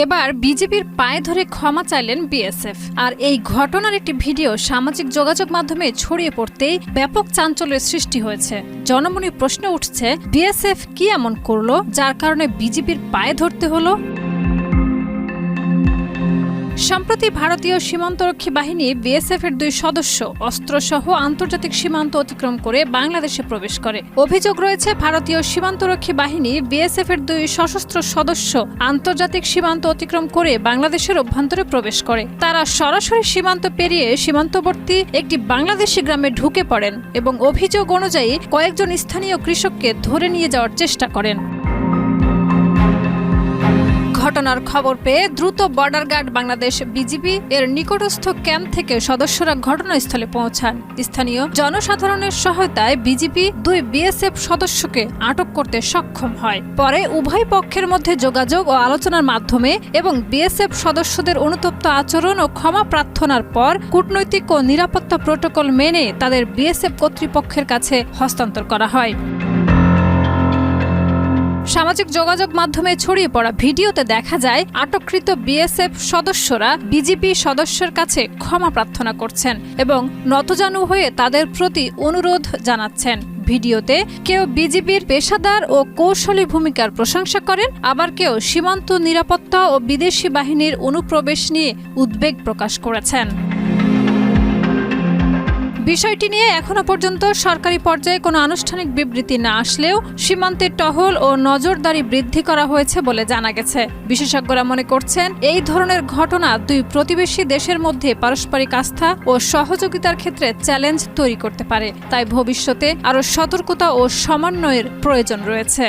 এবার বিজেপির পায়ে ধরে ক্ষমা চাইলেন বিএসএফ। আর এই ঘটনার একটি ভিডিও সামাজিক যোগাযোগ মাধ্যমে ছড়িয়ে পড়তেই ব্যাপক চাঞ্চল্যের সৃষ্টি হয়েছে। জনমনে প্রশ্ন উঠছে, বিএসএফ কি এমন করলো যার কারণে বিজেপির পায়ে ধরতে হলো? সম্প্রতি ভারতীয় সীমান্তরক্ষী বাহিনী বিএসএফ এর 2 সদস্য অস্ত্রসহ আন্তর্জাতিক সীমান্ত অতিক্রম করে বাংলাদেশে প্রবেশ করে। অভিযোগ রয়েছে, ভারতীয় সীমান্তরক্ষী বাহিনী বিএসএফ এর 2 সশস্ত্র সদস্য আন্তর্জাতিক সীমান্ত অতিক্রম করে বাংলাদেশের অভ্যন্তরে প্রবেশ করে। তারা সরাসরি সীমান্ত পেরিয়ে সীমান্তবর্তী একটি বাংলাদেশি গ্রামে ঢুকে পড়েন এবং অভিযোগ অনুযায়ী কয়েকজন স্থানীয় কৃষককে ধরে নিয়ে যাওয়ার চেষ্টা করেন। ঘটনার খবর পেয়ে দ্রুত বর্ডার গার্ড বাংলাদেশ বিজিবি এর নিকটস্থ ক্যাম্প থেকে সদস্যরা ঘটনাস্থলে পৌঁছান। স্থানীয় জনসাধারণের সহায়তায় বিজিবি 2 বিএসএফ সদস্যকে আটক করতে সক্ষম হয়। পরে উভয় পক্ষের মধ্যে যোগাযোগ ও আলোচনার মাধ্যমে এবং বিএসএফ সদস্যদের অনুতপ্ত আচরণ ও ক্ষমা প্রার্থনার পর কূটনৈতিক ও নিরাপত্তা প্রটোকল মেনে তাদের বিএসএফ কর্তৃপক্ষের কাছে হস্তান্তর করা হয়। সামাজিক যোগাযোগ মাধ্যমে ছড়িয়ে পড়া ভিডিওতে দেখা যায় আটককৃত বিএসএফ সদস্যরা বিজিবি সদস্যের কাছে ক্ষমা প্রার্থনা করছেন এবং নতজানু হয়ে তাদের প্রতি অনুরোধ জানাচ্ছেন। ভিডিওতে কেউ বিজিবির পেশাদার ও কৌশলী ভূমিকার প্রশংসা করেন, আবার কেউ সীমান্ত নিরাপত্তা ও বিদেশি বাহিনীর অনুপ্রবেশ নিয়ে উদ্বেগ প্রকাশ করেছেন। বিষয়টি নিয়ে এখনো পর্যন্ত সরকারি পর্যায়ে কোনো আনুষ্ঠানিক বিবৃতি না আসলেও সীমান্তের টহল ও নজরদারি বৃদ্ধি করা হয়েছে বলে জানা গেছে। বিশেষজ্ঞরা মনে করছেন, এই ধরনের ঘটনা 2 প্রতিবেশী দেশের মধ্যে পারস্পরিক আস্থা ও সহযোগিতার ক্ষেত্রে চ্যালেঞ্জ তৈরি করতে পারে। তাই ভবিষ্যতে আরও সতর্কতা ও সমন্বয়ের প্রয়োজন রয়েছে।